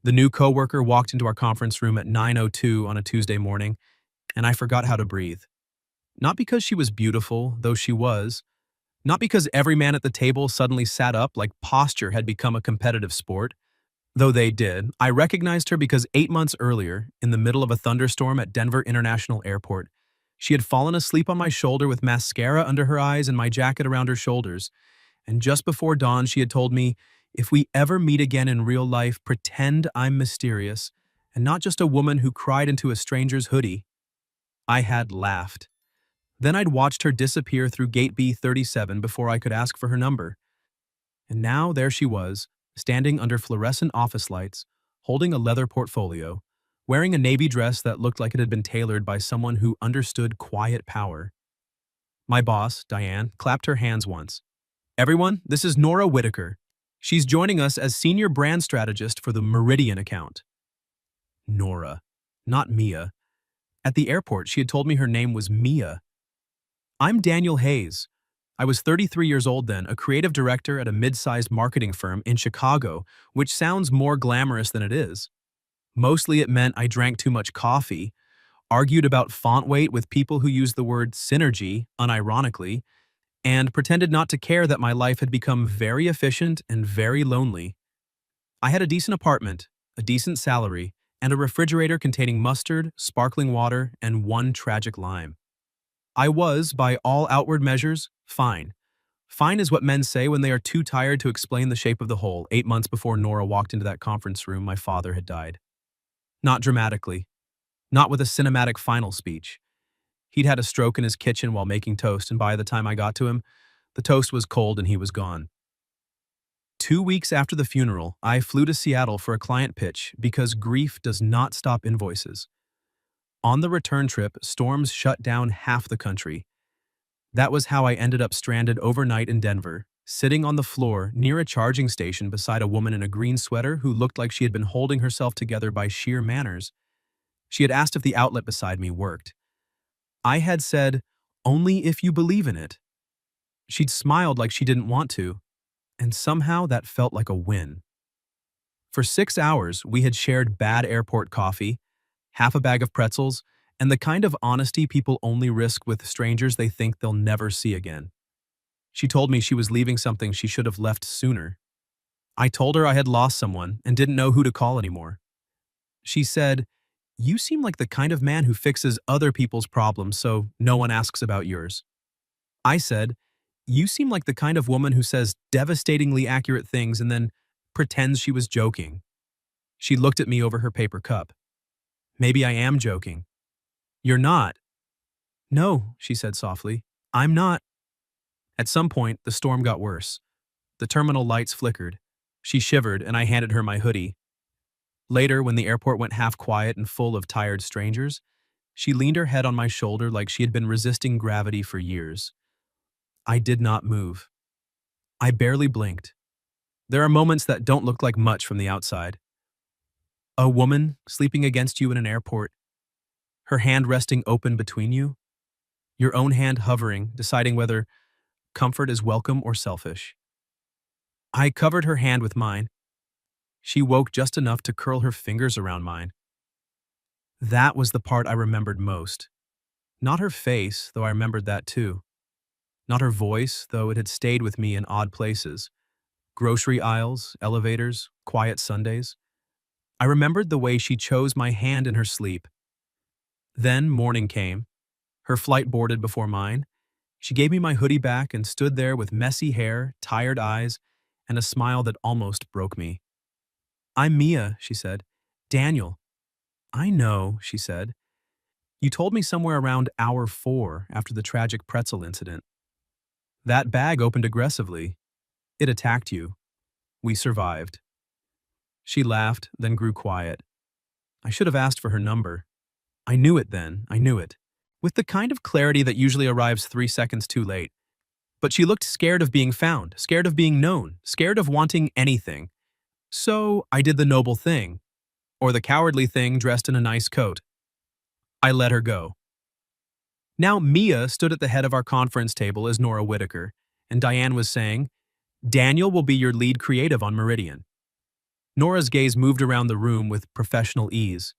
The new coworker walked into our conference room at 9:02 on a Tuesday morning, and I forgot how to breathe. Not because she was beautiful, though she was. Not because every man at the table suddenly sat up like posture had become a competitive sport. Though they did, I recognized her because 8 months earlier, in the middle of a thunderstorm at Denver International Airport, she had fallen asleep on my shoulder with mascara under her eyes and my jacket around her shoulders. And just before dawn, she had told me, if we ever meet again in real life, pretend I'm mysterious and not just a woman who cried into a stranger's hoodie. I had laughed. Then I'd watched her disappear through gate B37 before I could ask for her number. And now there she was, standing under fluorescent office lights, holding a leather portfolio, wearing a navy dress that looked like it had been tailored by someone who understood quiet power. My boss, Diane, clapped her hands once. Everyone, this is Nora Whitaker. She's joining us as senior brand strategist for the Meridian account. Nora, not Mia. At the airport, she had told me her name was Mia. I'm Daniel Hayes. I was 33 years old then, a creative director at a mid-sized marketing firm in Chicago, which sounds more glamorous than it is. Mostly it meant I drank too much coffee, argued about font weight with people who used the word synergy unironically, and pretended not to care that my life had become very efficient and very lonely. I had a decent apartment, a decent salary, and a refrigerator containing mustard, sparkling water, and one tragic lime. I was, by all outward measures, fine. Fine is what men say when they are too tired to explain the shape of the whole. 8 months before Nora walked into that conference room, my father had died. Not dramatically. Not with a cinematic final speech. He'd had a stroke in his kitchen while making toast, and by the time I got to him, the toast was cold and he was gone. 2 weeks after the funeral, I flew to Seattle for a client pitch because grief does not stop invoices. On the return trip, storms shut down half the country. That was how I ended up stranded overnight in Denver, sitting on the floor near a charging station beside a woman in a green sweater who looked like she had been holding herself together by sheer manners. She had asked if the outlet beside me worked. I had said, "Only if you believe in it." She'd smiled like she didn't want to, and somehow that felt like a win. For 6 hours, we had shared bad airport coffee, half a bag of pretzels, and the kind of honesty people only risk with strangers they think they'll never see again. She told me she was leaving something she should have left sooner. I told her I had lost someone and didn't know who to call anymore. She said, "You seem like the kind of man who fixes other people's problems so no one asks about yours." I said, "You seem like the kind of woman who says devastatingly accurate things and then pretends she was joking." She looked at me over her paper cup. "Maybe I am joking." "You're not." "No," she said softly. "I'm not." At some point, the storm got worse. The terminal lights flickered. She shivered, and I handed her my hoodie. Later, when the airport went half quiet and full of tired strangers, she leaned her head on my shoulder like she had been resisting gravity for years. I did not move. I barely blinked. There are moments that don't look like much from the outside. A woman sleeping against you in an airport, her hand resting open between you, your own hand hovering, deciding whether comfort is welcome or selfish. I covered her hand with mine. She woke just enough to curl her fingers around mine. That was the part I remembered most. Not her face, though I remembered that too. Not her voice, though it had stayed with me in odd places. Grocery aisles, elevators, quiet Sundays. I remembered the way she chose my hand in her sleep. Then morning came. Her flight boarded before mine. She gave me my hoodie back and stood there with messy hair, tired eyes, and a smile that almost broke me. "I'm Mia," she said. "Daniel." "I know," she said. "You told me somewhere around hour 4 after the tragic pretzel incident. That bag opened aggressively. It attacked you. We survived." She laughed, then grew quiet. I should have asked for her number. I knew it then, I knew it. With the kind of clarity that usually arrives 3 seconds too late. But she looked scared of being found, scared of being known, scared of wanting anything. So I did the noble thing, or the cowardly thing dressed in a nice coat. I let her go. Now Mia stood at the head of our conference table as Nora Whitaker, and Diane was saying, "Daniel will be your lead creative on Meridian." Nora's gaze moved around the room with professional ease.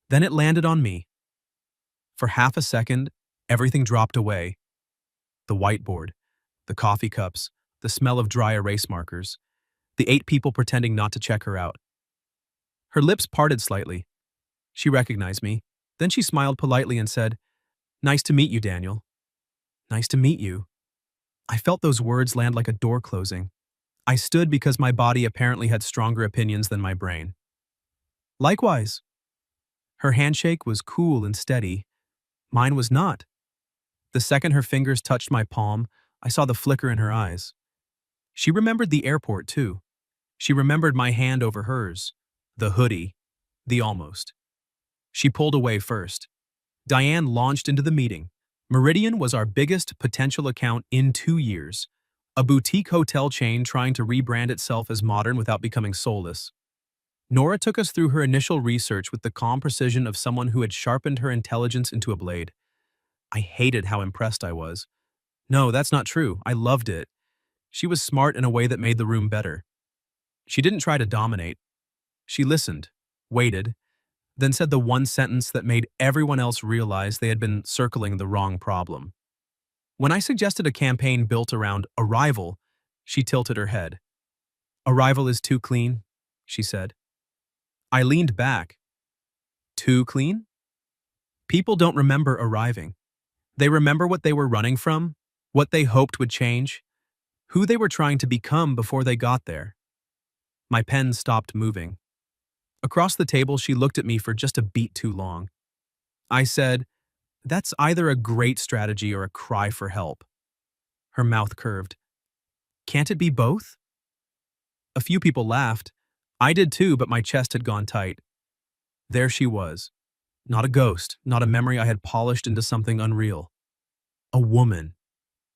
Then it landed on me. For half a second, everything dropped away. The whiteboard, the coffee cups, the smell of dry erase markers, the 8 people pretending not to check her out. Her lips parted slightly. She recognized me. Then she smiled politely and said, "Nice to meet you, Daniel." "Nice to meet you." I felt those words land like a door closing. I stood because my body apparently had stronger opinions than my brain. "Likewise." Her handshake was cool and steady. Mine was not. The second her fingers touched my palm, I saw the flicker in her eyes. She remembered the airport, too. She remembered my hand over hers, the hoodie, the almost. She pulled away first. Diane launched into the meeting. Meridian was our biggest potential account in 2 years, a boutique hotel chain trying to rebrand itself as modern without becoming soulless. Nora took us through her initial research with the calm precision of someone who had sharpened her intelligence into a blade. I hated how impressed I was. No, that's not true. I loved it. She was smart in a way that made the room better. She didn't try to dominate. She listened, waited, then said the one sentence that made everyone else realize they had been circling the wrong problem. When I suggested a campaign built around arrival, she tilted her head. "Arrival is too clean," she said. I leaned back. Too clean? People don't remember arriving. They remember what they were running from, what they hoped would change, who they were trying to become before they got there. My pen stopped moving. Across the table, she looked at me for just a beat too long. I said, "That's either a great strategy or a cry for help." Her mouth curved. "Can't it be both?" A few people laughed. I did too, but my chest had gone tight. There she was. Not a ghost, not a memory I had polished into something unreal. A woman.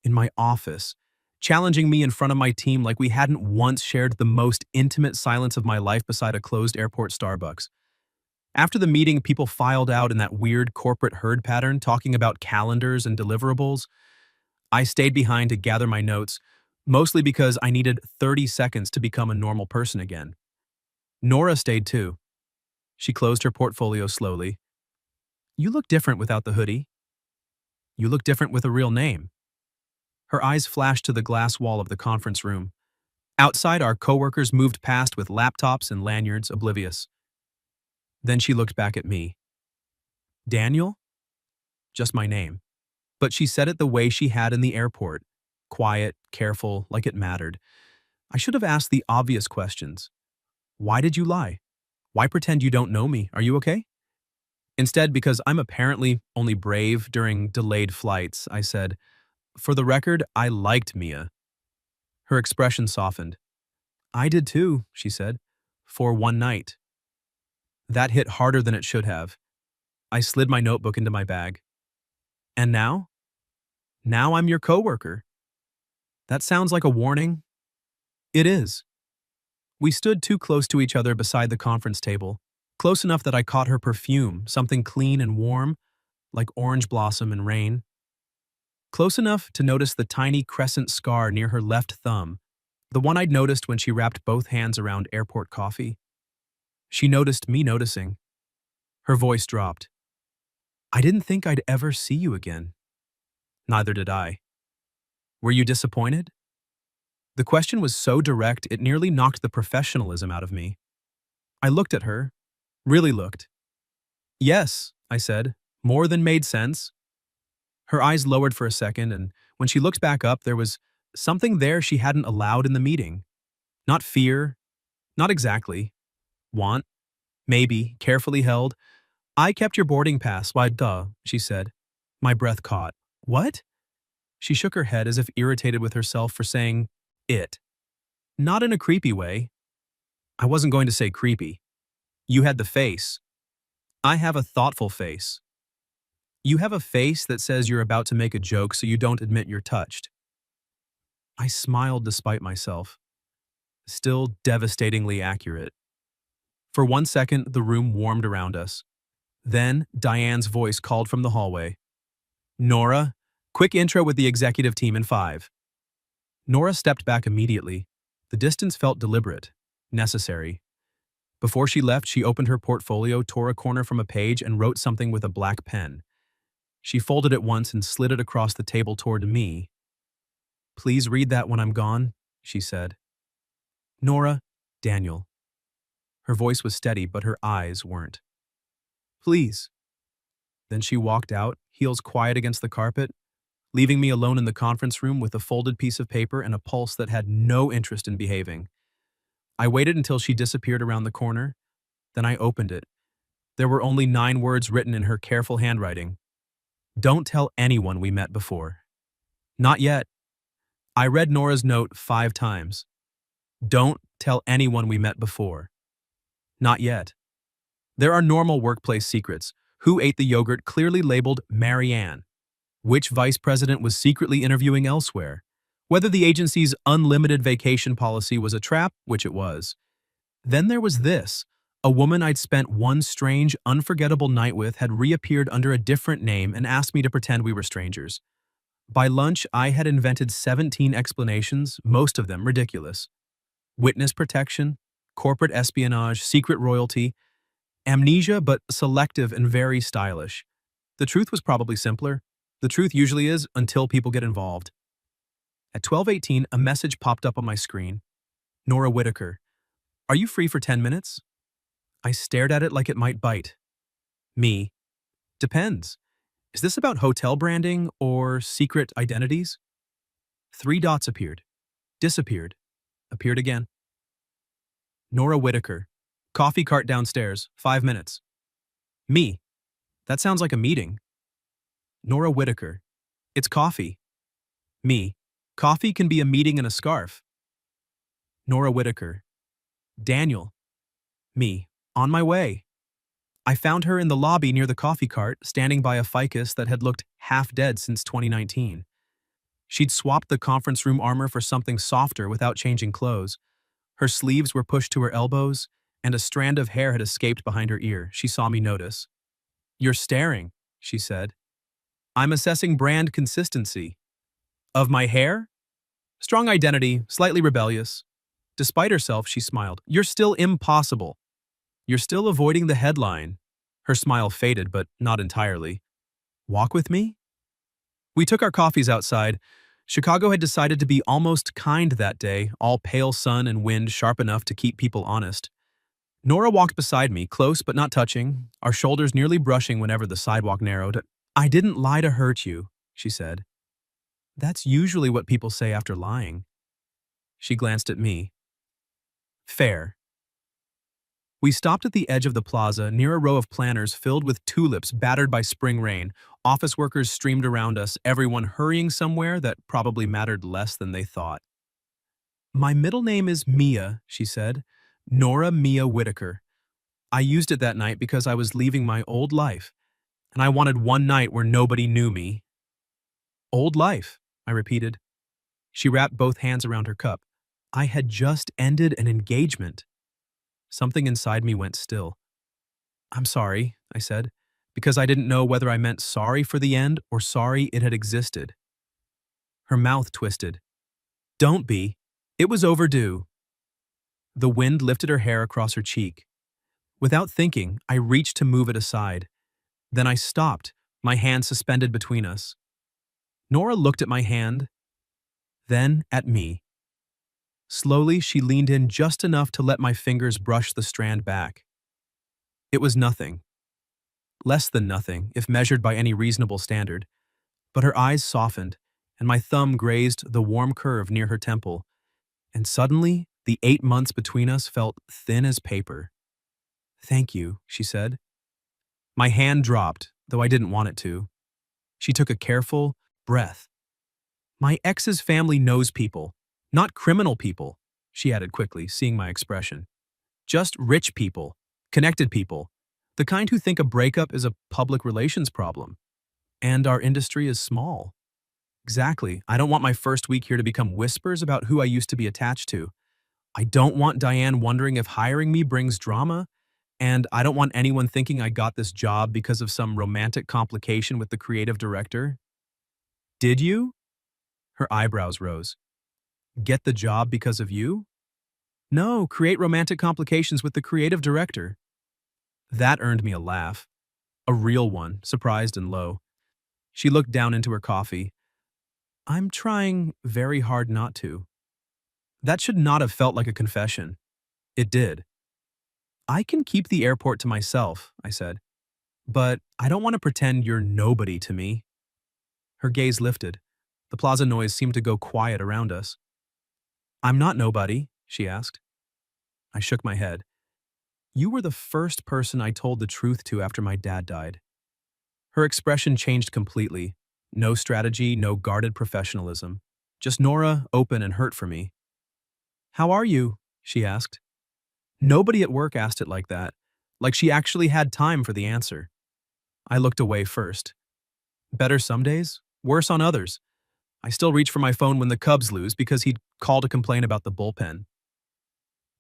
In my office. Challenging me in front of my team like we hadn't once shared the most intimate silence of my life beside a closed airport Starbucks. After the meeting, people filed out in that weird corporate herd pattern, talking about calendars and deliverables. I stayed behind to gather my notes, mostly because I needed 30 seconds to become a normal person again. Nora stayed too. She closed her portfolio slowly. "You look different without the hoodie. You look different with a real name." Her eyes flashed to the glass wall of the conference room. Outside, our coworkers moved past with laptops and lanyards, oblivious. Then she looked back at me. "Daniel?" Just my name. But she said it the way she had in the airport. Quiet, careful, like it mattered. I should have asked the obvious questions. Why did you lie? Why pretend you don't know me? Are you okay? Instead, because I'm apparently only brave during delayed flights, I said, "For the record, I liked Mia." Her expression softened. "I did too," she said, "for one night." That hit harder than it should have. I slid my notebook into my bag. "And now?" "Now I'm your coworker." That sounds like a warning. It is. We stood too close to each other beside the conference table, close enough that I caught her perfume, something clean and warm, like orange blossom and rain. Close enough to notice the tiny crescent scar near her left thumb, the one I'd noticed when she wrapped both hands around airport coffee. She noticed me noticing. Her voice dropped. "I didn't think I'd ever see you again." Neither did I. "Were you disappointed?" The question was so direct it nearly knocked the professionalism out of me. I looked at her, really looked. "Yes," I said, more than made sense. Her eyes lowered for a second, and when she looked back up, there was something there she hadn't allowed in the meeting. Not fear, not exactly. Want, maybe, carefully held. "I kept your boarding pass, why duh," she said. My breath caught. "What?" She shook her head as if irritated with herself for saying it. Not in a creepy way. I wasn't going to say creepy. "You had the face. I have a thoughtful face. You have a face that says you're about to make a joke so you don't admit you're touched." I smiled despite myself. Still devastatingly accurate. For 1 second, the room warmed around us. Then, Diane's voice called from the hallway. "Nora, quick intro with the executive team in 5. Nora stepped back immediately. The distance felt deliberate, necessary. Before she left, she opened her portfolio, tore a corner from a page, and wrote something with a black pen. She folded it once and slid it across the table toward me. "Please read that when I'm gone," she said. "Nora, Daniel." Her voice was steady, but her eyes weren't. "Please." Then she walked out, heels quiet against the carpet, leaving me alone in the conference room with a folded piece of paper and a pulse that had no interest in behaving. I waited until she disappeared around the corner, then I opened it. There were only 9 words written in her careful handwriting. "Don't tell anyone we met before." Not yet. I read Nora's note 5 times. "Don't tell anyone we met before." Not yet. There are normal workplace secrets. Who ate the yogurt clearly labeled Marianne? Which vice president was secretly interviewing elsewhere? Whether the agency's unlimited vacation policy was a trap, which it was. Then there was this. A woman I'd spent one strange, unforgettable night with had reappeared under a different name and asked me to pretend we were strangers. By lunch, I had invented 17 explanations, most of them ridiculous. Witness protection, corporate espionage, secret royalty, amnesia but selective and very stylish. The truth was probably simpler. The truth usually is until people get involved. At 12:18, a message popped up on my screen. "Nora Whitaker. Are you free for 10 minutes?" I stared at it like it might bite. Me. "Depends. Is this about hotel branding or secret identities?" 3 dots appeared. Disappeared. Appeared again. "Nora Whitaker. Coffee cart downstairs. 5 minutes." Me. "That sounds like a meeting." Nora Whitaker. "It's coffee." Me. "Coffee can be a meeting in a scarf." Nora Whitaker. "Daniel." Me. "On my way." I found her in the lobby near the coffee cart, standing by a ficus that had looked half dead since 2019. She'd swapped the conference room armor for something softer without changing clothes. Her sleeves were pushed to her elbows, and a strand of hair had escaped behind her ear. She saw me notice. "You're staring," she said. "I'm assessing brand consistency." "Of my hair?" "Strong identity, slightly rebellious." Despite herself, she smiled. "You're still impossible. You're still avoiding the headline." Her smile faded, but not entirely. "Walk with me?" We took our coffees outside. Chicago had decided to be almost kind that day, all pale sun and wind sharp enough to keep people honest. Nora walked beside me, close but not touching, our shoulders nearly brushing whenever the sidewalk narrowed. "I didn't lie to hurt you," she said. "That's usually what people say after lying." She glanced at me. "Fair." We stopped at the edge of the plaza, near a row of planters filled with tulips battered by spring rain. Office workers streamed around us, everyone hurrying somewhere that probably mattered less than they thought. "My middle name is Mia," she said. "Nora Mia Whitaker. I used it that night because I was leaving my old life, and I wanted one night where nobody knew me." "Old life," I repeated. She wrapped both hands around her cup. "I had just ended an engagement." Something inside me went still. "I'm sorry," I said, because I didn't know whether I meant sorry for the end or sorry it had existed. Her mouth twisted. "Don't be. It was overdue." The wind lifted her hair across her cheek. Without thinking, I reached to move it aside. Then I stopped, my hand suspended between us. Nora looked at my hand, then at me. Slowly, she leaned in just enough to let my fingers brush the strand back. It was nothing. Less than nothing, if measured by any reasonable standard. But her eyes softened, and my thumb grazed the warm curve near her temple. And suddenly, the 8 months between us felt thin as paper. "Thank you," she said. My hand dropped, though I didn't want it to. She took a careful breath. "My ex's family knows people, not criminal people," she added quickly, seeing my expression. "Just rich people, connected people, the kind who think a breakup is a public relations problem. And our industry is small." "Exactly. I don't want my first week here to become whispers about who I used to be attached to. I don't want Diane wondering if hiring me brings drama, and I don't want anyone thinking I got this job because of some romantic complication with the creative director." "Did you?" Her eyebrows rose. "Get the job because of you?" No, create romantic complications with the creative director. That earned me a laugh. A real one, surprised and low. She looked down into her coffee. I'm trying very hard not to. That should not have felt like a confession. It did. I can keep the airport to myself, I said. But I don't want to pretend you're nobody to me. Her gaze lifted. The plaza noise seemed to go quiet around us. I'm not nobody, she asked. I shook my head. You were the first person I told the truth to after my dad died. Her expression changed completely. No strategy, no guarded professionalism. Just Nora, open and hurt for me. How are you? She asked. Nobody at work asked it like she actually had time for the answer. I looked away first. Better some days, worse on others. I still reach for my phone when the Cubs lose because he'd call to complain about the bullpen.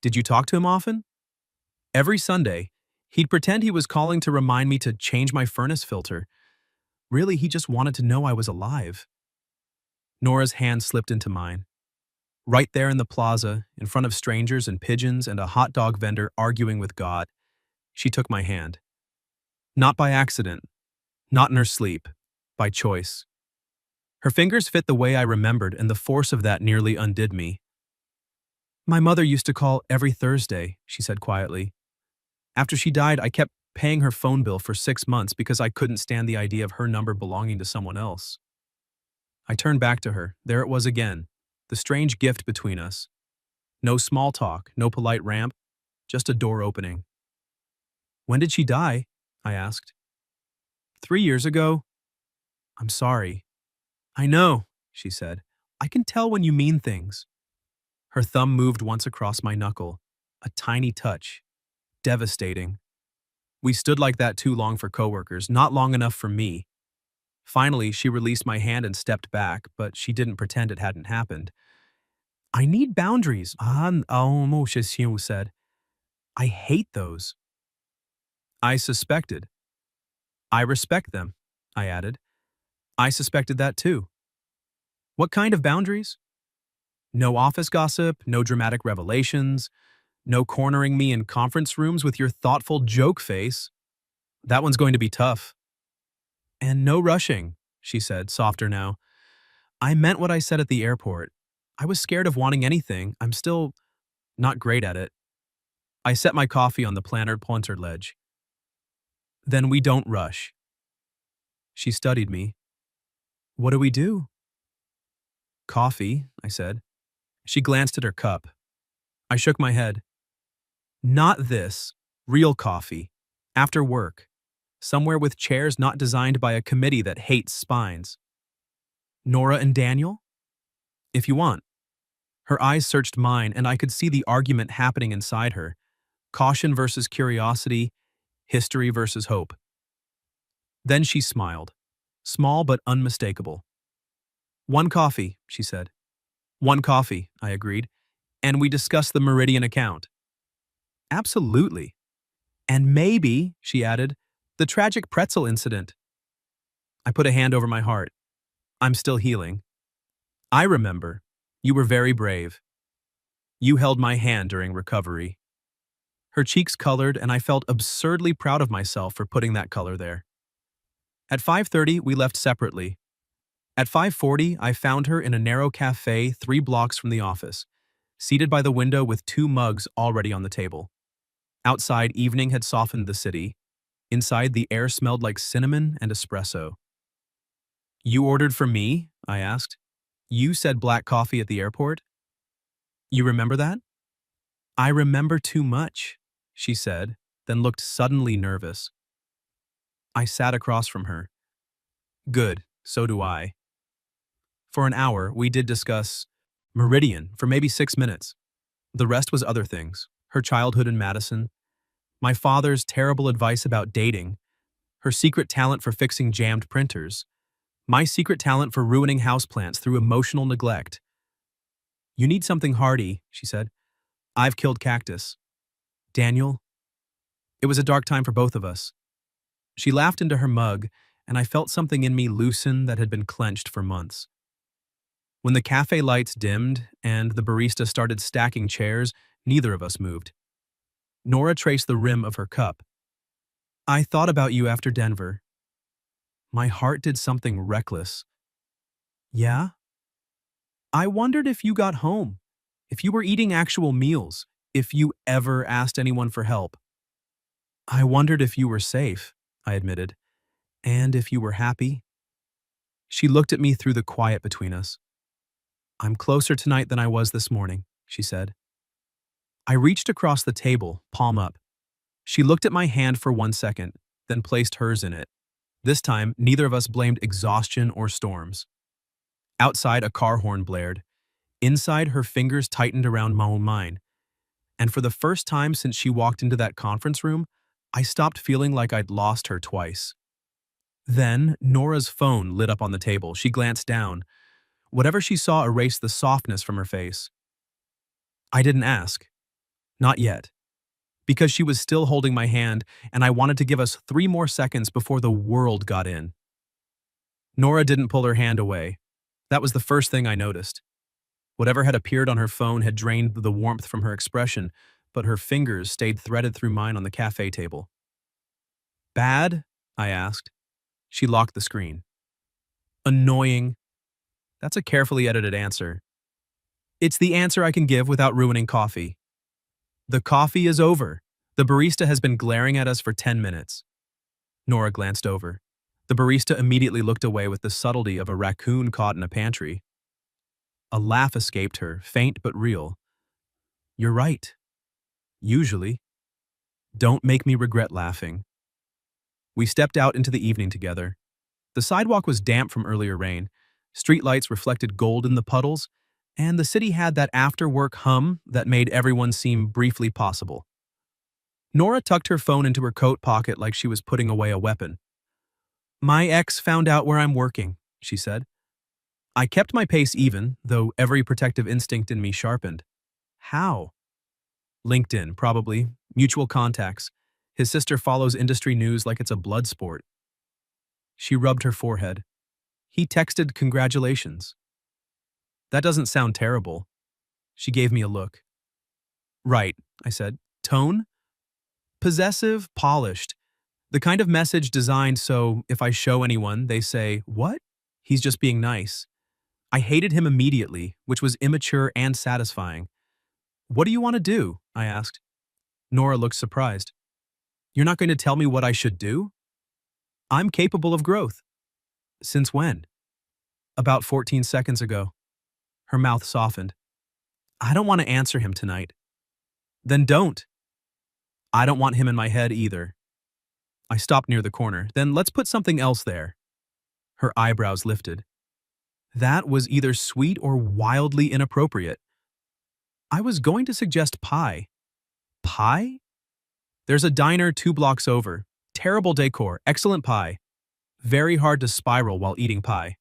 Did you talk to him often? Every Sunday, he'd pretend he was calling to remind me to change my furnace filter. Really, he just wanted to know I was alive. Nora's hand slipped into mine. Right there in the plaza, in front of strangers and pigeons and a hot dog vendor arguing with God, she took my hand. Not by accident, not in her sleep, by choice. Her fingers fit the way I remembered, and the force of that nearly undid me. My mother used to call every Thursday, she said quietly. After she died, I kept paying her phone bill for 6 months because I couldn't stand the idea of her number belonging to someone else. I turned back to her. There it was again, the strange gift between us. No small talk, no polite ramp, just a door opening. When did she die? I asked. 3 years ago. I'm sorry. I know, she said. I can tell when you mean things. Her thumb moved once across my knuckle, a tiny touch, devastating. We stood like that too long for coworkers, not long enough for me. Finally, she released my hand and stepped back, but she didn't pretend it hadn't happened. I need boundaries, she said. I hate those. I suspected. I respect them, I added. I suspected that too. What kind of boundaries? No office gossip, no dramatic revelations, no cornering me in conference rooms with your thoughtful joke face. That one's going to be tough. And no rushing, she said, softer now. I meant what I said at the airport. I was scared of wanting anything. I'm still not great at it. I set my coffee on the planter pointer ledge. Then we don't rush. She studied me. What do we do? Coffee, I said. She glanced at her cup. I shook my head. Not this. Real coffee. After work. Somewhere with chairs not designed by a committee that hates spines. Nora and Daniel? If you want. Her eyes searched mine, and I could see the argument happening inside her. Caution versus curiosity, history versus hope. Then she smiled. Small but unmistakable. One coffee, she said. One coffee, I agreed, and we discussed the Meridian account. Absolutely. And maybe, she added, the tragic pretzel incident. I put a hand over my heart. I'm still healing. I remember. You were very brave. You held my hand during recovery. Her cheeks colored, and I felt absurdly proud of myself for putting that color there. At 5:30, we left separately. At 5:40, I found her in a narrow cafe 3 blocks from the office, seated by the window with 2 mugs already on the table. Outside, evening had softened the city. Inside, the air smelled like cinnamon and espresso. You ordered for me? I asked. You said black coffee at the airport? You remember that? I remember too much, she said, then looked suddenly nervous. I sat across from her. Good, so do I. For an hour, we did discuss Meridian for maybe 6 minutes. The rest was other things. Her childhood in Madison, my father's terrible advice about dating, her secret talent for fixing jammed printers, my secret talent for ruining houseplants through emotional neglect. You need something hardy, she said. I've killed cactus. Daniel? It was a dark time for both of us. She laughed into her mug, and I felt something in me loosen that had been clenched for months. When the cafe lights dimmed and the barista started stacking chairs, Neither of us moved. Nora traced the rim of her cup. I thought about you after Denver. My heart did something reckless. Yeah? I wondered if you got home, if you were eating actual meals, if you ever asked anyone for help. I wondered if you were safe, I admitted, and if you were happy. She looked at me through the quiet between us. I'm closer tonight than I was this morning, she said. I reached across the table, palm up. She looked at my hand for 1 second, then placed hers in it. This time, neither of us blamed exhaustion or storms. Outside, a car horn blared. Inside, her fingers tightened around mine. And for the first time since she walked into that conference room, I stopped feeling like I'd lost her twice. Then, Nora's phone lit up on the table. She glanced down. Whatever she saw erased the softness from her face. I didn't ask. Not yet. Because she was still holding my hand, and I wanted to give us 3 more seconds before the world got in. Nora didn't pull her hand away. That was the first thing I noticed. Whatever had appeared on her phone had drained the warmth from her expression, but her fingers stayed threaded through mine on the cafe table. Bad? I asked. She locked the screen. Annoying. That's a carefully edited answer. It's the answer I can give without ruining coffee. The coffee is over. The barista has been glaring at us for 10 minutes. Nora glanced over. The barista immediately looked away with the subtlety of a raccoon caught in a pantry. A laugh escaped her, faint but real. You're right. Usually. Don't make me regret laughing. We stepped out into the evening together. The sidewalk was damp from earlier rain. Streetlights reflected gold in the puddles, and the city had that after-work hum that made everyone seem briefly possible. Nora tucked her phone into her coat pocket like she was putting away a weapon. My ex found out where I'm working, she said. I kept my pace even, though every protective instinct in me sharpened. How? LinkedIn, probably. Mutual contacts. His sister follows industry news like it's a blood sport. She rubbed her forehead. He texted congratulations. That doesn't sound terrible. She gave me a look. Right, I said. Tone? Possessive, polished. The kind of message designed so, if I show anyone, they say, what? He's just being nice. I hated him immediately, which was immature and satisfying. What do you want to do? I asked. Nora looked surprised. You're not going to tell me what I should do? I'm capable of growth. Since when? About 14 seconds ago. Her mouth softened. I don't want to answer him tonight. Then don't. I don't want him in my head either. I stopped near the corner. Then let's put something else there. Her eyebrows lifted. That was either sweet or wildly inappropriate. I was going to suggest pie. Pie? There's a diner 2 blocks over. Terrible decor, excellent pie. Very hard to spiral while eating pie.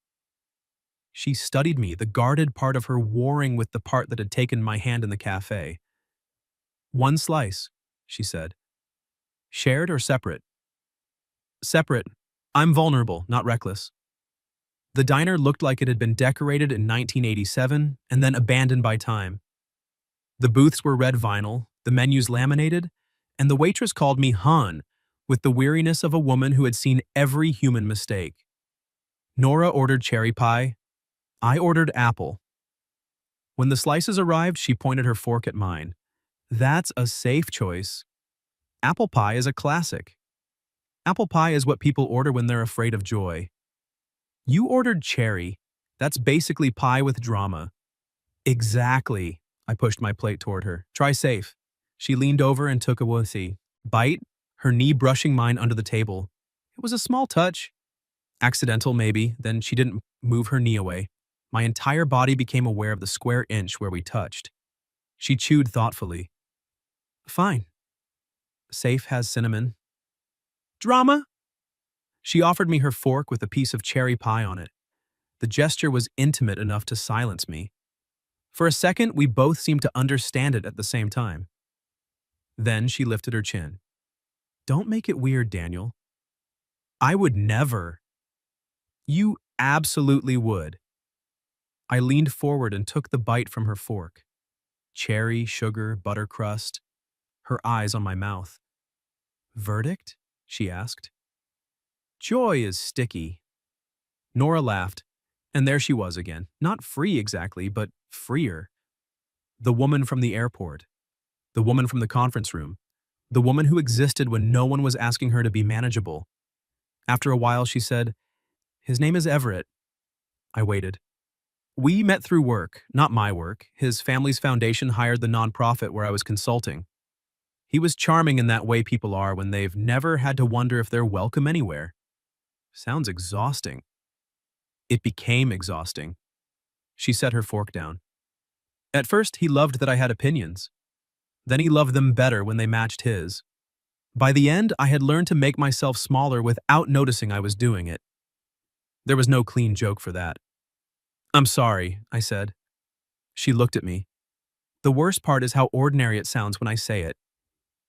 She studied me, the guarded part of her warring with the part that had taken my hand in the cafe. 1 slice, she said. Shared or separate? Separate. I'm vulnerable, not reckless. The diner looked like it had been decorated in 1987 and then abandoned by time. The booths were red vinyl, the menus laminated, and the waitress called me Han, with the weariness of a woman who had seen every human mistake. Nora ordered cherry pie. I ordered apple. When the slices arrived, she pointed her fork at mine. That's a safe choice. Apple pie is a classic. Apple pie is what people order when they're afraid of joy. You ordered cherry. That's basically pie with drama. Exactly. I pushed my plate toward her. Try safe. She leaned over and took a wussy bite, her knee brushing mine under the table. It was a small touch. Accidental, maybe, then she didn't move her knee away. My entire body became aware of the square inch where we touched. She chewed thoughtfully. Fine. Safe has cinnamon. Drama? She offered me her fork with a piece of cherry pie on it. The gesture was intimate enough to silence me. For a second, we both seemed to understand it at the same time. Then she lifted her chin. Don't make it weird, Daniel. I would never. You absolutely would. I leaned forward and took the bite from her fork. Cherry, sugar, butter crust. Her eyes on my mouth. Verdict? She asked. Joy is sticky. Nora laughed, and there she was again. Not free exactly, but freer. The woman from the airport. The woman from the conference room. The woman who existed when no one was asking her to be manageable. After a while, she said, "His name is Everett." I waited. We met through work, not my work. His family's foundation hired the nonprofit where I was consulting. He was charming in that way people are when they've never had to wonder if they're welcome anywhere. Sounds exhausting. It became exhausting. She set her fork down. At first, he loved that I had opinions. Then he loved them better when they matched his. By the end, I had learned to make myself smaller without noticing I was doing it. There was no clean joke for that. "I'm sorry," I said. She looked at me. The worst part is how ordinary it sounds when I say it.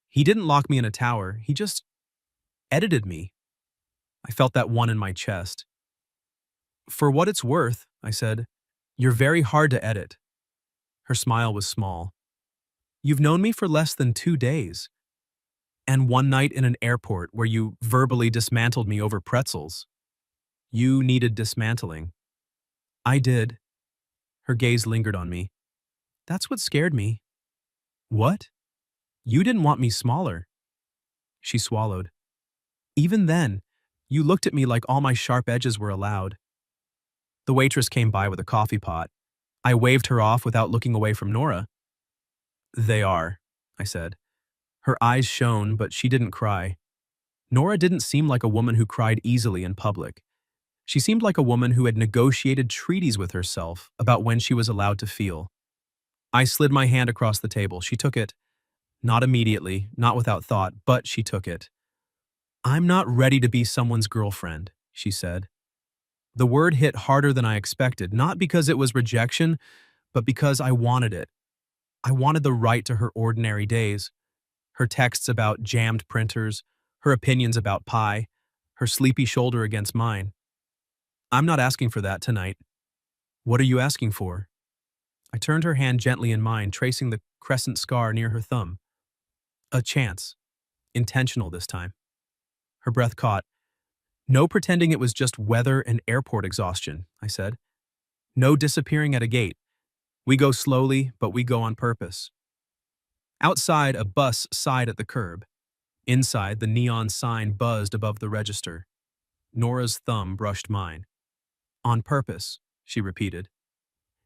He didn't lock me in a tower, he just edited me. I felt that one in my chest. "For what it's worth," I said, "you're very hard to edit." Her smile was small. "You've known me for less than 2 days. And one night in an airport where you verbally dismantled me over pretzels. You needed dismantling." I did. Her gaze lingered on me. "That's what scared me." "What?" "You didn't want me smaller." She swallowed. "Even then, you looked at me like all my sharp edges were allowed." The waitress came by with a coffee pot. I waved her off without looking away from Nora. "They are," I said. Her eyes shone, but she didn't cry. Nora didn't seem like a woman who cried easily in public. She seemed like a woman who had negotiated treaties with herself about when she was allowed to feel. I slid my hand across the table. She took it. Not immediately, not without thought, but she took it. "I'm not ready to be someone's girlfriend," she said. The word hit harder than I expected, not because it was rejection, but because I wanted it. I wanted the right to her ordinary days. Her texts about jammed printers, her opinions about pie, her sleepy shoulder against mine. "I'm not asking for that tonight." "What are you asking for?" I turned her hand gently in mine, tracing the crescent scar near her thumb. "A chance. Intentional this time." Her breath caught. "No pretending it was just weather and airport exhaustion," I said. "No disappearing at a gate. We go slowly, but we go on purpose." Outside, a bus sighed at the curb. Inside, the neon sign buzzed above the register. Nora's thumb brushed mine. "On purpose," she repeated.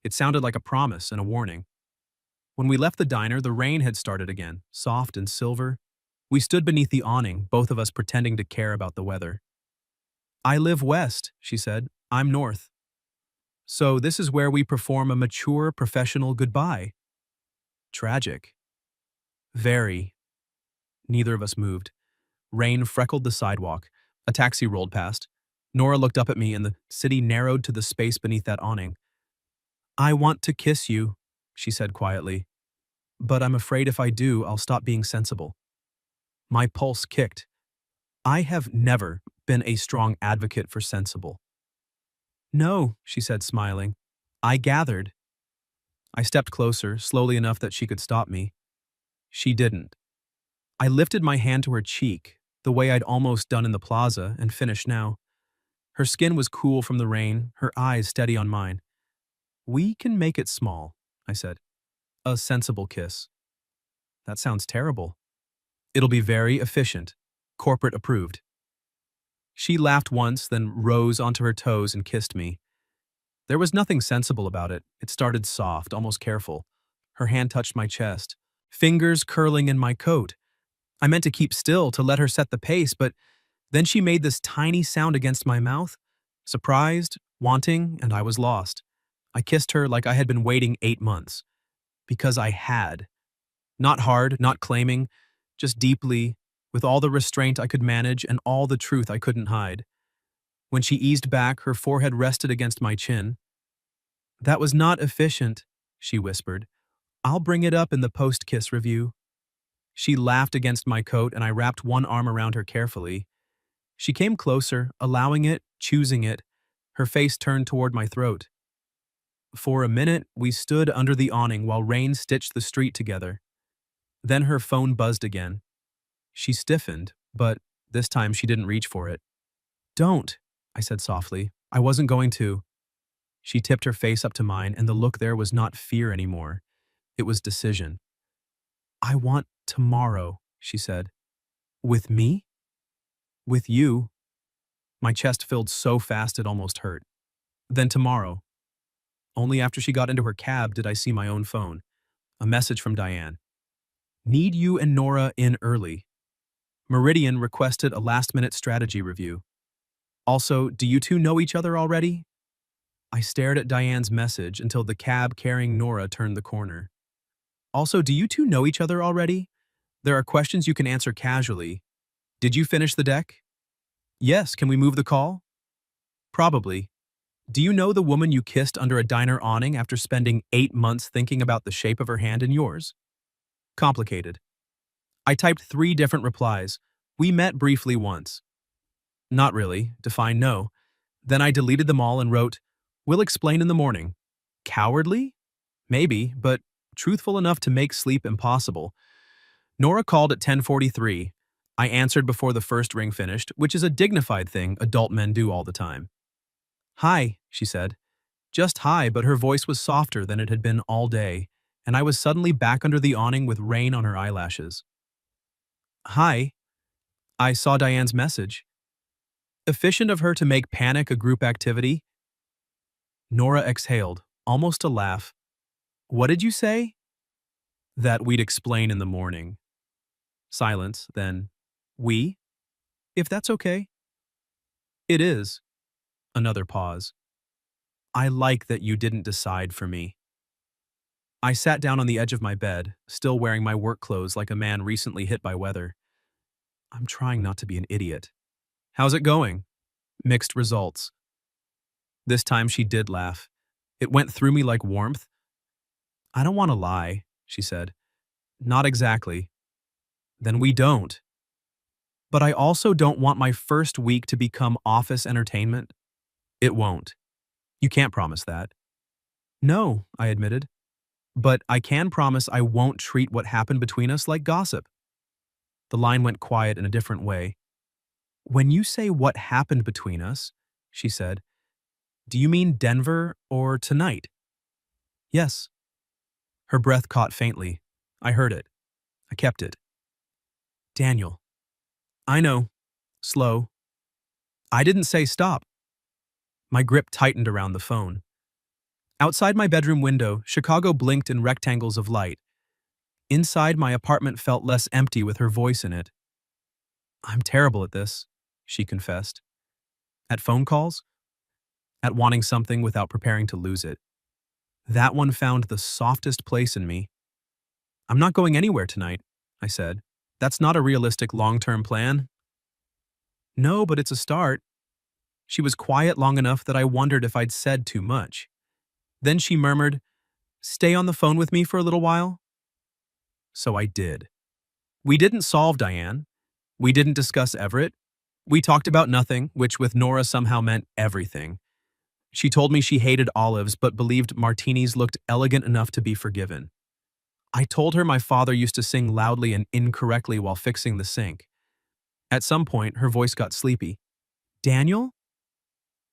It sounded like a promise and a warning. When we left the diner, the rain had started again, soft and silver. We stood beneath the awning, both of us pretending to care about the weather. "I live west," she said. "I'm north. So this is where we perform a mature, professional goodbye." Tragic. Very. Neither of us moved. Rain freckled the sidewalk. A taxi rolled past. Nora looked up at me and the city narrowed to the space beneath that awning. "I want to kiss you," she said quietly. "But I'm afraid if I do, I'll stop being sensible." My pulse kicked. I have never been a strong advocate for sensible. "No," she said, smiling. "I gathered." I stepped closer, slowly enough that she could stop me. She didn't. I lifted my hand to her cheek, the way I'd almost done in the plaza, and finished now. Her skin was cool from the rain, her eyes steady on mine. "We can make it small," I said. "A sensible kiss." "That sounds terrible." "It'll be very efficient. Corporate approved." She laughed once, then rose onto her toes and kissed me. There was nothing sensible about it. It started soft, almost careful. Her hand touched my chest, fingers curling in my coat. I meant to keep still, to let her set the pace, but then she made this tiny sound against my mouth. Surprised, wanting, and I was lost. I kissed her like I had been waiting 8 months. Because I had. Not hard, not claiming, just deeply, with all the restraint I could manage and all the truth I couldn't hide. When she eased back, her forehead rested against my chin. "That was not efficient," she whispered. "I'll bring it up in the post-kiss review." She laughed against my coat and I wrapped one arm around her carefully. She came closer, allowing it, choosing it, her face turned toward my throat. For a minute, we stood under the awning while rain stitched the street together. Then her phone buzzed again. She stiffened, but this time she didn't reach for it. Don't, I said softly. I wasn't going to. She tipped her face up to mine, and the look there was not fear anymore. It was decision. I want tomorrow, she said. With me? With you. My chest filled so fast it almost hurt. Then tomorrow. Only after she got into her cab did I see my own phone. A message from Diane. Need you and Nora in early. Meridian requested a last-minute strategy review. Also, do you two know each other already? I stared at Diane's message until the cab carrying Nora turned the corner. Also, do you two know each other already? There are questions you can answer casually. Did you finish the deck? Yes, can we move the call? Probably. Do you know the woman you kissed under a diner awning after spending 8 months thinking about the shape of her hand in yours? Complicated. I typed 3 different replies. We met briefly once. Not really. Define no. Then I deleted them all and wrote, we'll explain in the morning. Cowardly? Maybe, but truthful enough to make sleep impossible. Nora called at 10:43. I answered before the first ring finished, which is a dignified thing adult men do all the time. Hi, she said. Just hi, but her voice was softer than it had been all day, and I was suddenly back under the awning with rain on her eyelashes. Hi. I saw Diane's message. Efficient of her to make panic a group activity. Nora exhaled, almost a laugh. What did you say? That we'd explain in the morning. Silence, then, we? If that's okay. It is. Another pause. I like that you didn't decide for me. I sat down on the edge of my bed, still wearing my work clothes like a man recently hit by weather. I'm trying not to be an idiot. How's it going? Mixed results. This time she did laugh. It went through me like warmth. I don't want to lie, she said. Not exactly. Then we don't. But I also don't want my first week to become office entertainment. It won't. You can't promise that. No, I admitted. But I can promise I won't treat what happened between us like gossip. The line went quiet in a different way. When you say what happened between us, she said, do you mean Denver or tonight? Yes. Her breath caught faintly. I heard it. I kept it. Daniel. I know. Slow. I didn't say stop. My grip tightened around the phone. Outside my bedroom window, Chicago blinked in rectangles of light. Inside, my apartment felt less empty with her voice in it. I'm terrible at this, she confessed. At phone calls? At wanting something without preparing to lose it. That one found the softest place in me. I'm not going anywhere tonight, I said. That's not a realistic long-term plan. No, but it's a start. She was quiet long enough that I wondered if I'd said too much. Then she murmured, stay on the phone with me for a little while. So I did. We didn't solve Diane. We didn't discuss Everett. We talked about nothing, which with Nora somehow meant everything. She told me she hated olives but believed martinis looked elegant enough to be forgiven. I told her my father used to sing loudly and incorrectly while fixing the sink. At some point, her voice got sleepy. Daniel?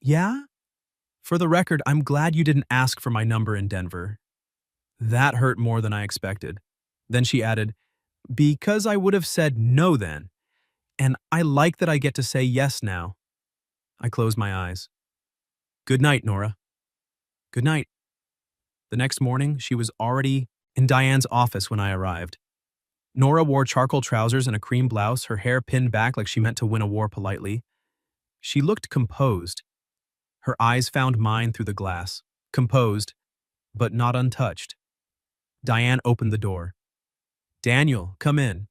Yeah? For the record, I'm glad you didn't ask for my number in Denver. That hurt more than I expected. Then she added, because I would have said no then, and I like that I get to say yes now. I closed my eyes. Good night, Nora. Good night. The next morning, she was already in Diane's office when I arrived. Nora wore charcoal trousers and a cream blouse, her hair pinned back like she meant to win a war politely. She looked composed. Her eyes found mine through the glass, composed, but not untouched. Diane opened the door. Daniel, come in.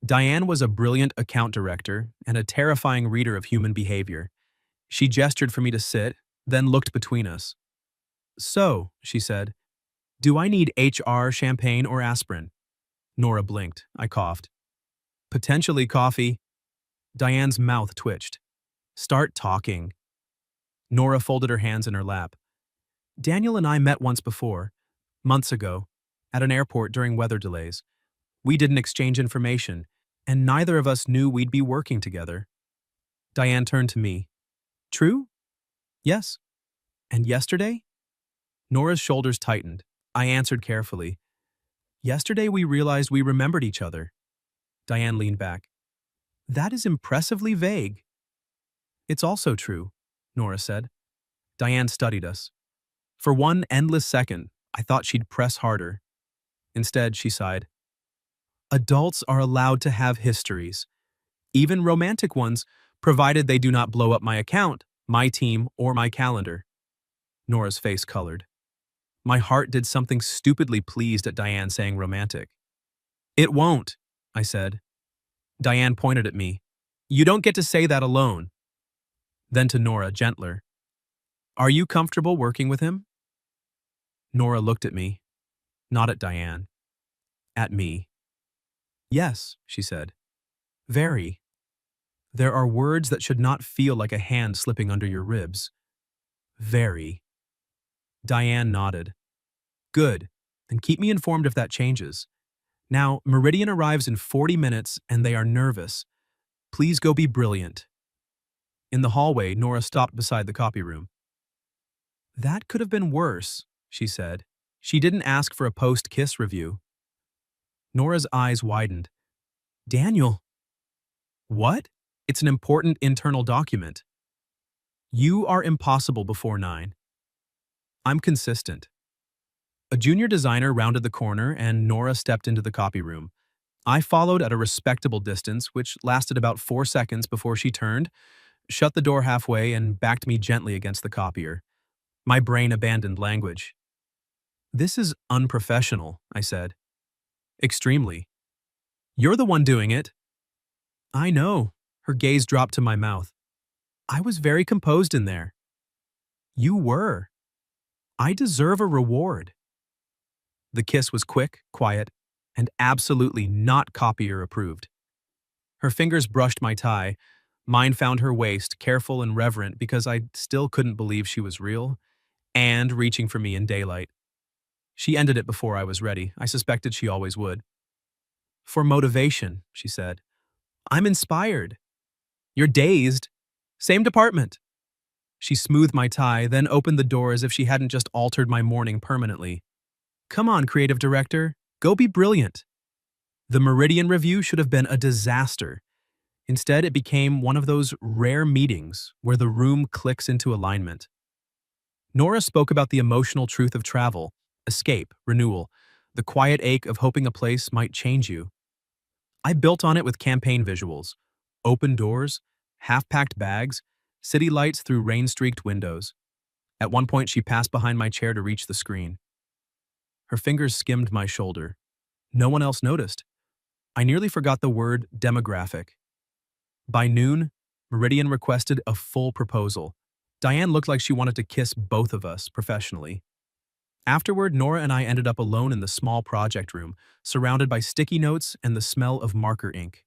Diane was a brilliant account director and a terrifying reader of human behavior. She gestured for me to sit, then looked between us. So, she said, do I need HR, champagne, or aspirin? Nora blinked. I coughed. Potentially coffee. Diane's mouth twitched. Start talking. Nora folded her hands in her lap. Daniel and I met once before, months ago, at an airport during weather delays. We didn't exchange information, and neither of us knew we'd be working together. Diane turned to me. True? Yes. And yesterday? Nora's shoulders tightened. I answered carefully. Yesterday we realized we remembered each other. Diane leaned back. That is impressively vague. It's also true, Nora said. Diane studied us. For one endless second, I thought she'd press harder. Instead, she sighed. Adults are allowed to have histories, even romantic ones, provided they do not blow up my account, my team, or my calendar. Nora's face colored. My heart did something stupidly pleased at Diane saying romantic. It won't, I said. Diane pointed at me. You don't get to say that alone. Then to Nora, gentler. Are you comfortable working with him? Nora looked at me, not at Diane. At me. Yes, she said. Very. There are words that should not feel like a hand slipping under your ribs. Very. Diane nodded. Good. Then keep me informed if that changes. Now, Meridian arrives in 40 minutes and they are nervous. Please go be brilliant. In the hallway, Nora stopped beside the copy room. That could have been worse, she said. She didn't ask for a post-kiss review. Nora's eyes widened. Daniel. What? It's an important internal document. You are impossible before 9. I'm consistent. A junior designer rounded the corner and Nora stepped into the copy room. I followed at a respectable distance, which lasted about 4 seconds before she turned, shut the door halfway, and backed me gently against the copier. My brain abandoned language. This is unprofessional, I said. Extremely. You're the one doing it. I know. Her gaze dropped to my mouth. I was very composed in there. You were. I deserve a reward. The kiss was quick, quiet, and absolutely not copier approved. Her fingers brushed my tie. Mine found her waist, careful and reverent because I still couldn't believe she was real, and reaching for me in daylight. She ended it before I was ready. I suspected she always would. For motivation, she said. I'm inspired. You're dazed. Same department. She smoothed my tie, then opened the door as if she hadn't just altered my morning permanently. Come on, creative director. Go be brilliant. The Meridian review should have been a disaster. Instead, it became one of those rare meetings where the room clicks into alignment. Nora spoke about the emotional truth of travel, escape, renewal, the quiet ache of hoping a place might change you. I built on it with campaign visuals, open doors, half-packed bags, city lights through rain-streaked windows. At one point, she passed behind my chair to reach the screen. Her fingers skimmed my shoulder. No one else noticed. I nearly forgot the word demographic. By noon, Meridian requested a full proposal. Diane looked like she wanted to kiss both of us professionally. Afterward, Nora and I ended up alone in the small project room, surrounded by sticky notes and the smell of marker ink.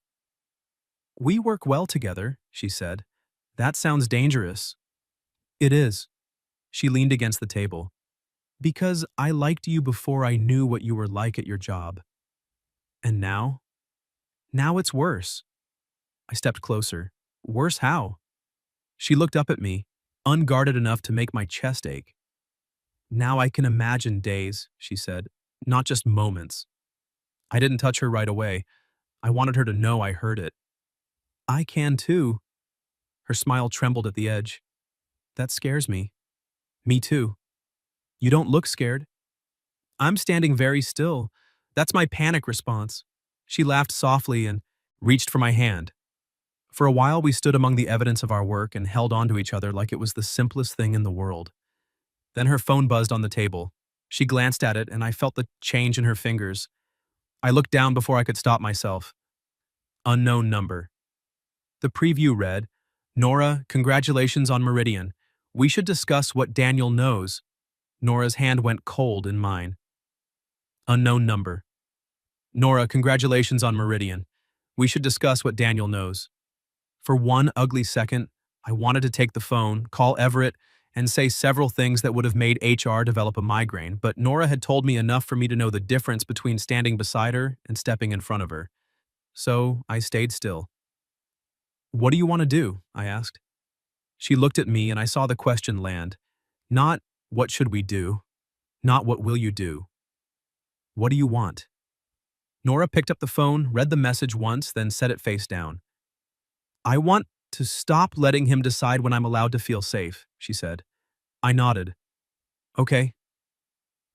We work well together, she said. That sounds dangerous. It is. She leaned against the table. Because I liked you before I knew what you were like at your job. And now? Now it's worse. I stepped closer. Worse how? She looked up at me, unguarded enough to make my chest ache. Now I can imagine days, she said, not just moments. I didn't touch her right away. I wanted her to know I heard it. I can too. Her smile trembled at the edge. That scares me. Me too. You don't look scared. I'm standing very still. That's my panic response. She laughed softly and reached for my hand. For a while, we stood among the evidence of our work and held on to each other like it was the simplest thing in the world. Then her phone buzzed on the table. She glanced at it, and I felt the change in her fingers. I looked down before I could stop myself. Unknown number. The preview read, Nora, congratulations on Meridian. We should discuss what Daniel knows. Nora's hand went cold in mine. Unknown number. Nora, congratulations on Meridian. We should discuss what Daniel knows. For one ugly second, I wanted to take the phone, call Everett, and say several things that would have made HR develop a migraine, but Nora had told me enough for me to know the difference between standing beside her and stepping in front of her. So I stayed still. "What do you want to do?" I asked. She looked at me and I saw the question land. Not, "What should we do?" Not, "What will you do?" "What do you want?" Nora picked up the phone, read the message once, then set it face down. "I want to stop letting him decide when I'm allowed to feel safe," she said. I nodded. "Okay.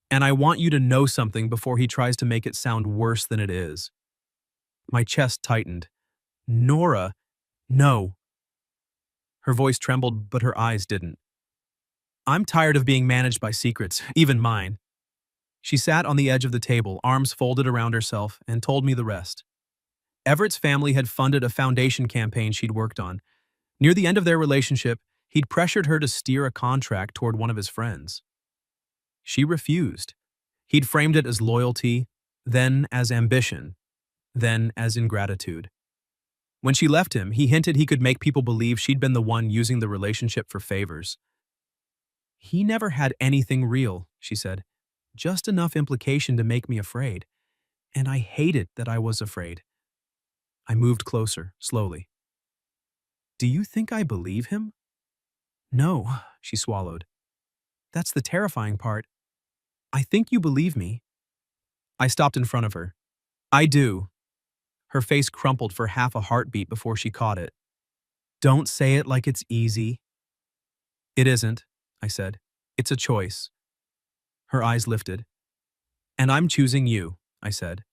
And I want you to know something before he tries to make it sound worse than it is." My chest tightened. "Nora, no." Her voice trembled, but her eyes didn't. "I'm tired of being managed by secrets, even mine." She sat on the edge of the table, arms folded around herself, and told me the rest. Everett's family had funded a foundation campaign she'd worked on. Near the end of their relationship, he'd pressured her to steer a contract toward one of his friends. She refused. He'd framed it as loyalty, then as ambition, then as ingratitude. When she left him, he hinted he could make people believe she'd been the one using the relationship for favors. "He never had anything real," she said. "Just enough implication to make me afraid. And I hated that I was afraid." I moved closer, slowly. "Do you think I believe him?" "No," she swallowed. "That's the terrifying part. I think you believe me." I stopped in front of her. "I do." Her face crumpled for half a heartbeat before she caught it. "Don't say it like it's easy." "It isn't," I said. "It's a choice." Her eyes lifted. "And I'm choosing you," I said.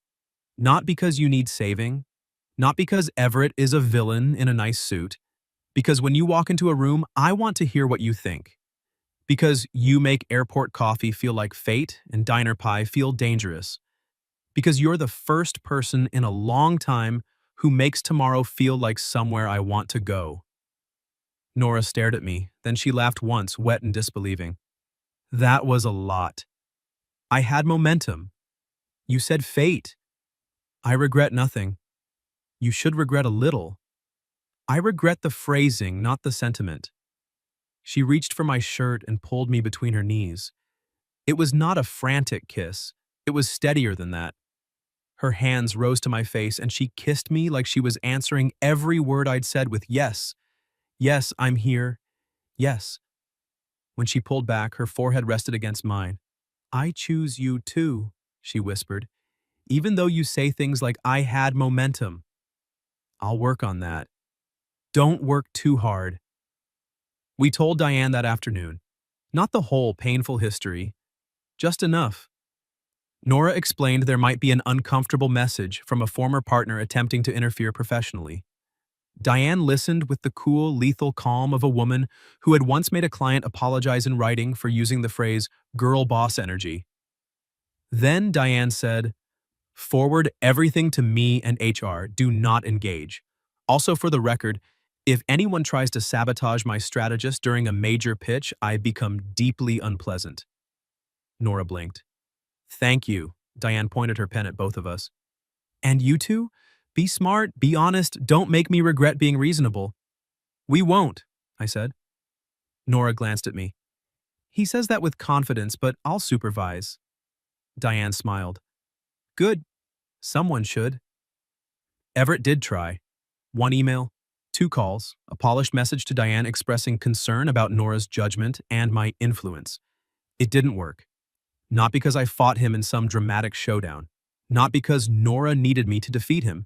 "Not because you need saving, not because Everett is a villain in a nice suit, because when you walk into a room, I want to hear what you think. Because you make airport coffee feel like fate and diner pie feel dangerous. Because you're the first person in a long time who makes tomorrow feel like somewhere I want to go." Nora stared at me, then she laughed once, wet and disbelieving. "That was a lot. I had momentum. You said fate. I regret nothing. You should regret a little. I regret the phrasing, not the sentiment." She reached for my shirt and pulled me between her knees. It was not a frantic kiss. It was steadier than that. Her hands rose to my face and she kissed me like she was answering every word I'd said with yes. "Yes, I'm here. Yes." When she pulled back, her forehead rested against mine. "I choose you too," she whispered, "even though you say things like I had momentum." "I'll work on that." "Don't work too hard." We told Diane that afternoon. Not the whole painful history, just enough. Nora explained there might be an uncomfortable message from a former partner attempting to interfere professionally. Diane listened with the cool, lethal calm of a woman who had once made a client apologize in writing for using the phrase girl boss energy. Then Diane said, "Forward everything to me and HR. Do not engage. Also, for the record, if anyone tries to sabotage my strategist during a major pitch, I become deeply unpleasant." Nora blinked. "Thank you." Diane pointed her pen at both of us. "And you two? Be smart, be honest, don't make me regret being reasonable." "We won't," I said. Nora glanced at me. "He says that with confidence, but I'll supervise." Diane smiled. "Good. Someone should." Everett did try. One email, two calls, a polished message to Diane expressing concern about Nora's judgment and my influence. It didn't work. Not because I fought him in some dramatic showdown. Not because Nora needed me to defeat him.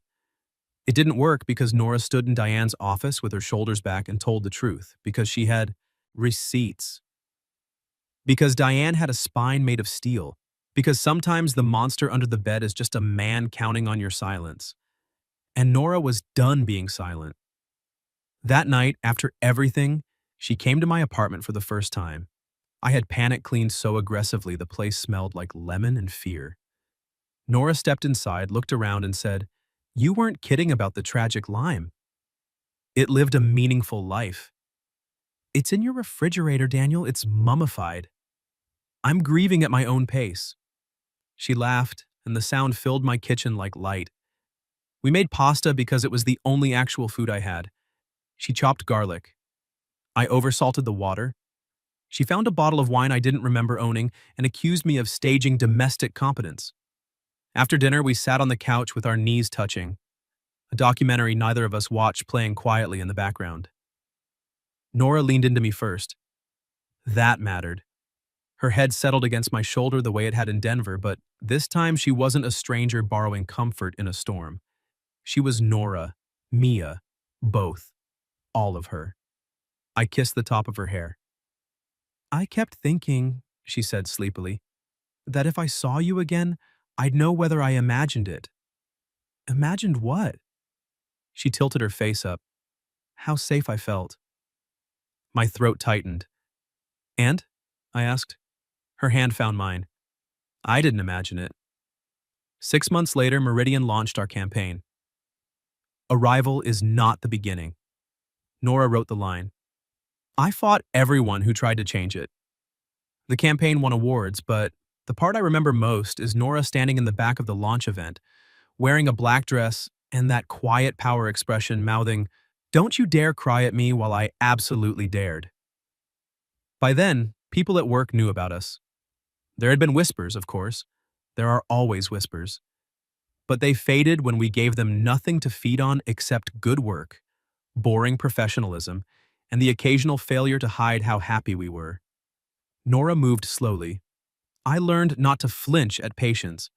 It didn't work because Nora stood in Diane's office with her shoulders back and told the truth, because she had receipts. Because Diane had a spine made of steel. Because sometimes the monster under the bed is just a man counting on your silence. And Nora was done being silent. That night, after everything, she came to my apartment for the first time. I had panic cleaned so aggressively the place smelled like lemon and fear. Nora stepped inside, looked around, and said, "You weren't kidding about the tragic Lyme. It lived a meaningful life." "It's in your refrigerator, Daniel. It's mummified." "I'm grieving at my own pace." She laughed, and the sound filled my kitchen like light. We made pasta because it was the only actual food I had. She chopped garlic. I oversalted the water. She found a bottle of wine I didn't remember owning and accused me of staging domestic competence. After dinner, we sat on the couch with our knees touching, a documentary neither of us watched playing quietly in the background. Nora leaned into me first. That mattered. Her head settled against my shoulder the way it had in Denver, but this time she wasn't a stranger borrowing comfort in a storm. She was Nora, Mia, both, all of her. I kissed the top of her hair. I kept thinking, she said sleepily, that if I saw you again, I'd know whether I imagined it. Imagined what? She tilted her face up. How safe I felt. My throat tightened. And? I asked. Her hand found mine. I didn't imagine it. 6 months later, Meridian launched our campaign. Arrival is not the beginning. Nora wrote the line. I fought everyone who tried to change it. The campaign won awards, but the part I remember most is Nora standing in the back of the launch event, wearing a black dress and that quiet power expression mouthing, "Don't you dare cry at me," while I absolutely dared. By then, people at work knew about us. There had been whispers, of course. There are always whispers. But they faded when we gave them nothing to feed on except good work, boring professionalism, and the occasional failure to hide how happy we were. Nora moved slowly. I learned not to flinch at patience.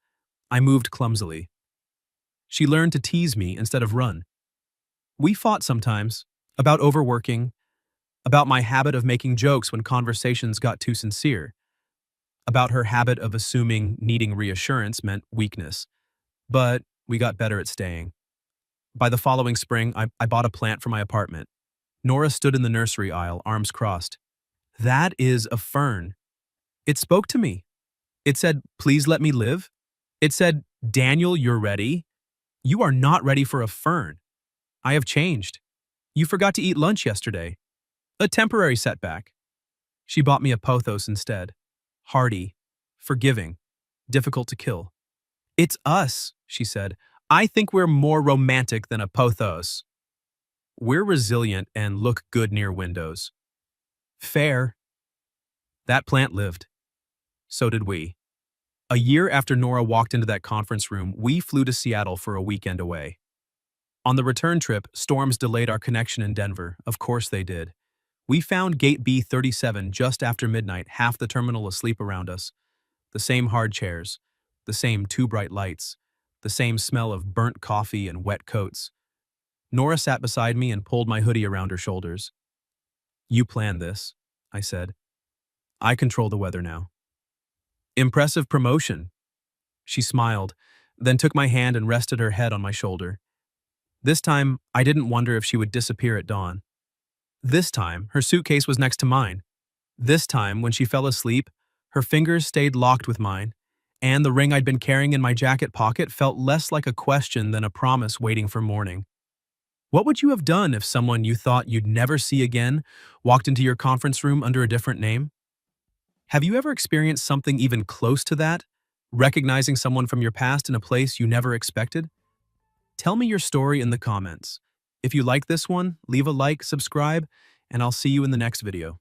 I moved clumsily. She learned to tease me instead of run. We fought sometimes, about overworking, about my habit of making jokes when conversations got too sincere, about her habit of assuming needing reassurance meant weakness. But we got better at staying. By the following spring, I bought a plant for my apartment. Nora stood in the nursery aisle, arms crossed. That is a fern. It spoke to me. It said, "Please let me live." It said, "Daniel, you're ready. You are not ready for a fern. I have changed. You forgot to eat lunch yesterday. A temporary setback." She bought me a pothos instead. Hardy, forgiving, difficult to kill. "It's us," she said. "I think we're more romantic than a pothos. We're resilient and look good near windows." Fair. That plant lived. So did we. A year after Nora walked into that conference room, we flew to Seattle for a weekend away. On the return trip, storms delayed our connection in Denver. Of course they did. We found Gate B37 just after midnight, half the terminal asleep around us. The same hard chairs, the same too bright lights, the same smell of burnt coffee and wet coats. Nora sat beside me and pulled my hoodie around her shoulders. "You planned this," I said. "I control the weather now." "Impressive promotion." She smiled, then took my hand and rested her head on my shoulder. This time, I didn't wonder if she would disappear at dawn. This time, her suitcase was next to mine. This time, when she fell asleep, her fingers stayed locked with mine, and the ring I'd been carrying in my jacket pocket felt less like a question than a promise waiting for morning. What would you have done if someone you thought you'd never see again walked into your conference room under a different name? Have you ever experienced something even close to that? Recognizing someone from your past in a place you never expected? Tell me your story in the comments. If you like this one, leave a like, subscribe, and I'll see you in the next video.